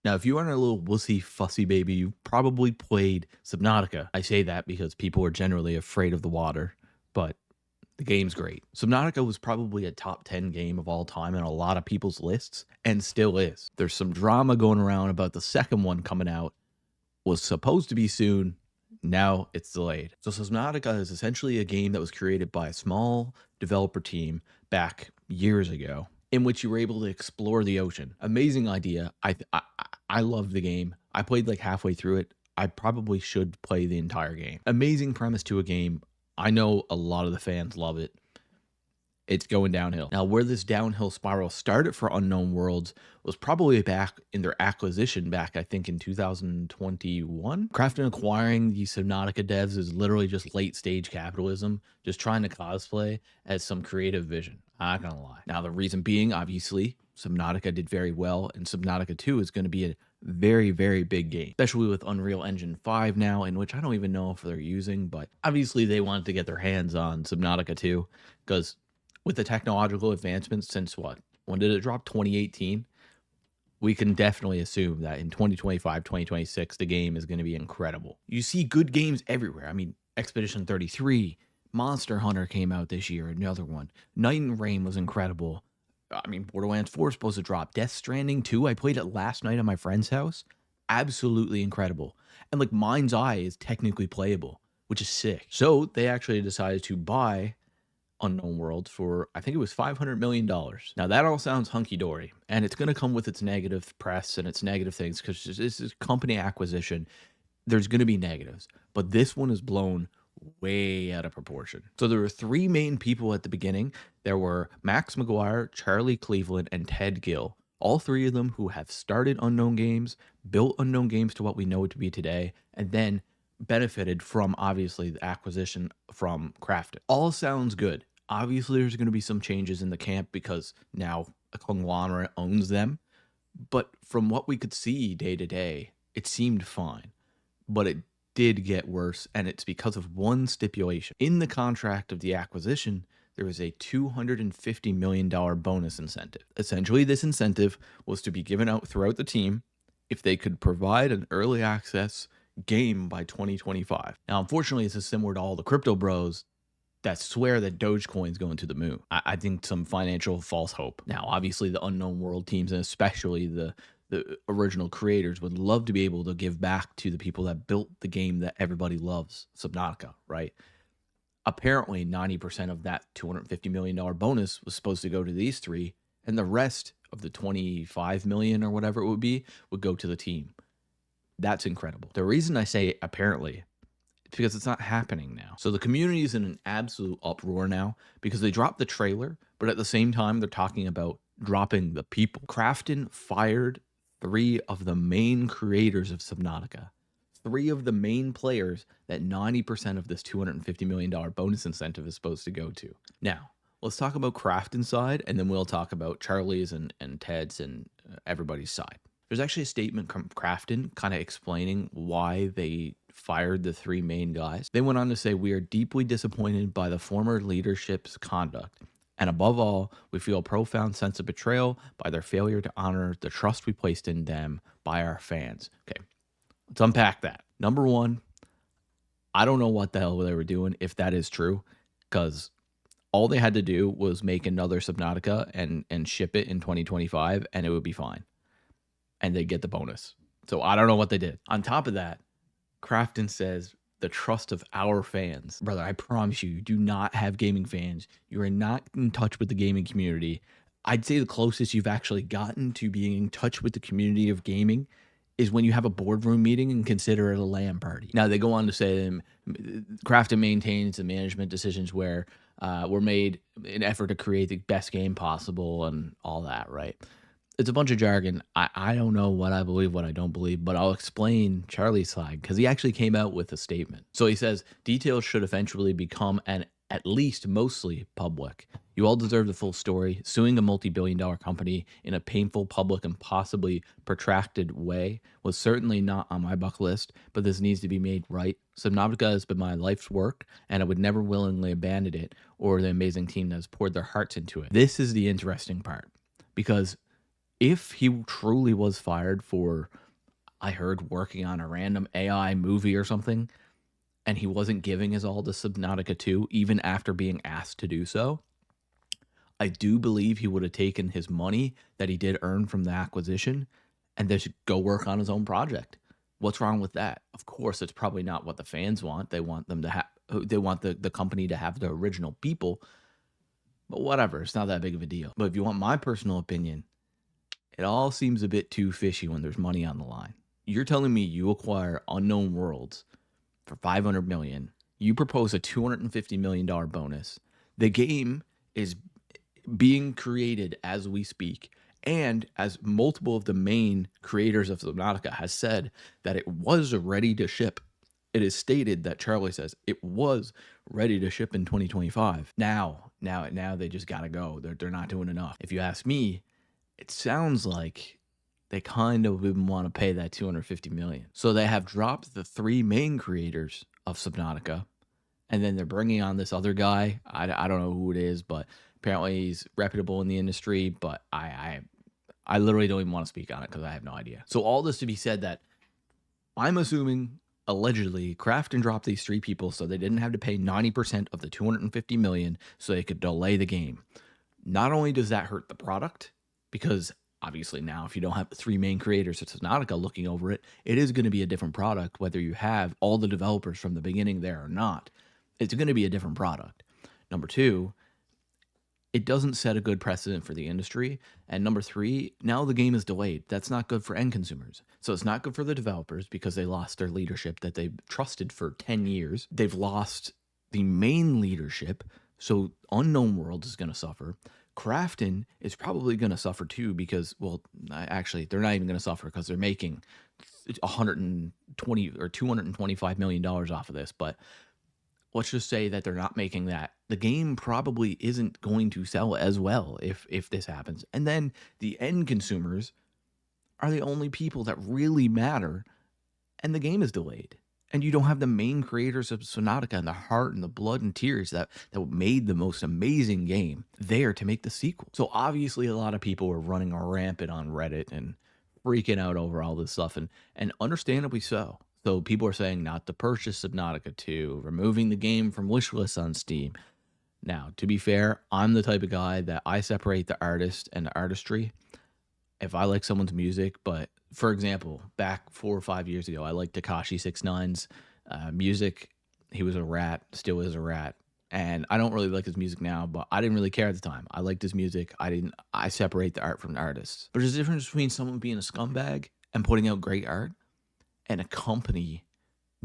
Now, if you aren't a little wussy, fussy baby, you probably played Subnautica. I say that because people are generally afraid of the water, but the game's great. Subnautica was probably a top 10 game of all time in a lot of people's lists, and still is. There's some drama going around about the second one coming out. Was supposed to be soon. Now it's delayed. So Subnautica is essentially a game that was created by a small developer team back years ago, in which you were able to explore the ocean. Amazing idea. I love the game. I played like halfway through it. I probably should play the entire game. Amazing premise to a game. I know a lot of the fans love it. It's going downhill. Now, where this downhill spiral started for Unknown Worlds was probably back in their acquisition back, I think, in 2021. Crafton acquiring the Subnautica devs is literally just late stage capitalism, just trying to cosplay as some creative vision. I'm not gonna lie. Now, the reason being, obviously, Subnautica did very well, and Subnautica 2 is going to be a very, very big game, especially with Unreal Engine 5 now, in which I don't even know if they're using, but obviously they wanted to get their hands on Subnautica 2 because with the technological advancements since what? When did it drop? 2018? We can definitely assume that in 2025, 2026, the game is going to be incredible. You see good games everywhere. I mean, Expedition 33, Monster Hunter came out this year, another one. Night and Rain was incredible. I mean, Borderlands 4 is supposed to drop. Death Stranding 2, I played it last night at my friend's house. Absolutely incredible. And like Mind's Eye is technically playable, which is sick. So they actually decided to buy Unknown Worlds for, I think it was $500 million. Now that all sounds hunky-dory, and it's going to come with its negative press and its negative things because this is company acquisition. There's going to be negatives, but this one is blown way out of proportion. So there were three main people at the beginning. There were Max McGuire, Charlie Cleveland, and Ted Gill. All three of them who have started Unknown Games, built Unknown Games to what we know it to be today, and then benefited from, obviously, the acquisition from Crafton. All sounds good. Obviously, there's going to be some changes in the camp because now a conglomerate owns them. But from what we could see day to day, it seemed fine. But it did get worse, and it's because of one stipulation. In the contract of the acquisition, there was a $250 million bonus incentive. Essentially, this incentive was to be given out throughout the team if they could provide an early access game by 2025. Now, unfortunately, this is similar to all the crypto bros that swear that Dogecoin's going to the moon. I think some financial false hope. Now, obviously, the Unknown World teams, and especially the original creators, would love to be able to give back to the people that built the game that everybody loves, Subnautica, right? Apparently, 90% of that $250 million bonus was supposed to go to these three, and the rest of the 25 million or whatever it would be would go to the team. That's incredible. The reason I say apparently, it's because it's not happening now. So the community is in an absolute uproar now because they dropped the trailer, but at the same time, they're talking about dropping the people. Crafton fired three of the main creators of Subnautica, three of the main players that 90% of this $250 million bonus incentive is supposed to go to. Now, let's talk about Crafton's side, and then we'll talk about Charlie's and Ted's and everybody's side. There's actually a statement from Crafton kind of explaining why they fired the three main guys. They went on to say, "We are deeply disappointed by the former leadership's conduct. And above all, we feel a profound sense of betrayal by their failure to honor the trust we placed in them by our fans." Okay, let's unpack that. Number one, I don't know what the hell they were doing, if that is true, because all they had to do was make another Subnautica and ship it in 2025, and it would be fine. And they get the bonus. So I don't know what they did. On top of that, Crafton says the trust of our fans. Brother, I promise you, you do not have gaming fans. You are not in touch with the gaming community. I'd say the closest you've actually gotten to being in touch with the community of gaming is when you have a boardroom meeting and consider it a LAN party. Now, they go on to say Crafton maintains the management decisions were made in effort to create the best game possible and all that, right? It's a bunch of jargon. I don't know what I believe, what I don't believe, but I'll explain Charlie's side because he actually came out with a statement. So he says, details should eventually become at least mostly public. You all deserve the full story. Suing a multi-billion-dollar company in a painful, public, and possibly protracted way was certainly not on my bucket list, but this needs to be made right. Subnautica has been my life's work, and I would never willingly abandon it or the amazing team that has poured their hearts into it. This is the interesting part because If he truly was fired for, I heard, working on a random AI movie or something, and he wasn't giving his all to Subnautica 2, even after being asked to do so, I do believe he would have taken his money that he did earn from the acquisition and then should go work on his own project. What's wrong with that? Of course, it's probably not what the fans want. They want them to have, they want the company to have the original people, but whatever. It's not that big of a deal. But if you want my personal opinion, it all seems a bit too fishy when there's money on the line. You're telling me you acquire Unknown Worlds for 500 million. You propose a $250 million bonus. The game is being created as we speak. And as multiple of the main creators of Subnautica has said that it was ready to ship. It is stated that Charlie says it was ready to ship in 2025. Now they just gotta go. They're not doing enough. If you ask me, it sounds like they kind of wouldn't want to pay that 250 million. So they have dropped the three main creators of Subnautica, and then they're bringing on this other guy. I don't know who it is, but apparently he's reputable in the industry. But I literally don't even want to speak on it because I have no idea. So all this to be said that I'm assuming allegedly Krafton dropped these three people so they didn't have to pay 90% of the 250 million so they could delay the game. Not only does that hurt the product, because obviously now if you don't have the three main creators of Subnautica looking over it, it is going to be a different product whether you have all the developers from the beginning there or not. It's going to be a different product. Number two, it doesn't set a good precedent for the industry. And number three, now the game is delayed. That's not good for end consumers. So it's not good for the developers because they lost their leadership that they've trusted for 10 years. They've lost the main leadership. So Unknown Worlds is going to suffer. Krafton is probably going to suffer too because, well, actually, they're not even going to suffer because they're making 120 or $225 million off of this. But let's just say that they're not making that. The game probably isn't going to sell as well if this happens. And then the end consumers are the only people that really matter, and the game is delayed. And you don't have the main creators of Subnautica and the heart and the blood and tears that made the most amazing game there to make the sequel. So obviously a lot of people were running rampant on Reddit and freaking out over all this stuff, and understandably so. So people are saying not to purchase Subnautica 2, removing the game from wish lists on Steam. Now, to be fair, I'm the type of guy that I separate the artist and the artistry. If I like someone's music, but for example, back 4 or 5 years ago, I liked Tekashi 6ix9ine's music. He was a rat, still is a rat. And I don't really like his music now, but I didn't really care at the time. I liked his music. I separate the art from the artist. But there's a difference between someone being a scumbag and putting out great art and a company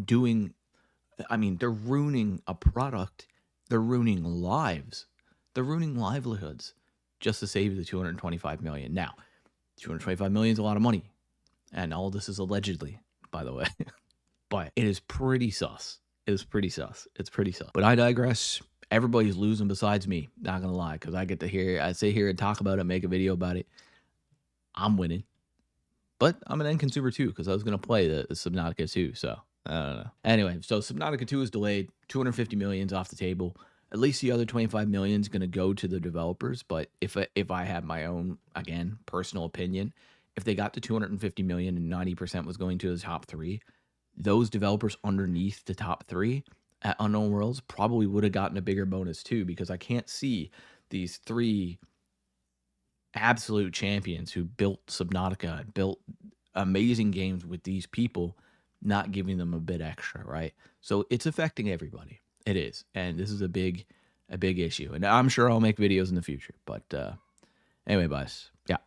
doing, I mean, they're ruining a product. They're ruining lives. They're ruining livelihoods just to save the 225 million. Now, 225 million is a lot of money. And all this is allegedly, by the way. But it is pretty sus. It is pretty sus. It's pretty sus. But I digress. Everybody's losing besides me. Not going to lie. Because I get to hear, I sit here and talk about it, make a video about it. I'm winning. But I'm an end consumer too. Because I was going to play the Subnautica 2. So, I don't know. Anyway, so Subnautica 2 is delayed. 250 million's off the table. At least the other 25 million is going to go to the developers. But if I have my own, again, personal opinion, if they got to 250 million and 90% was going to the top three, those developers underneath the top three at Unknown Worlds probably would have gotten a bigger bonus too, because I can't see these three absolute champions who built Subnautica, built amazing games with these people, not giving them a bit extra, right? So it's affecting everybody. It is. And this is a big issue. And I'm sure I'll make videos in the future. But anyway, guys, yeah.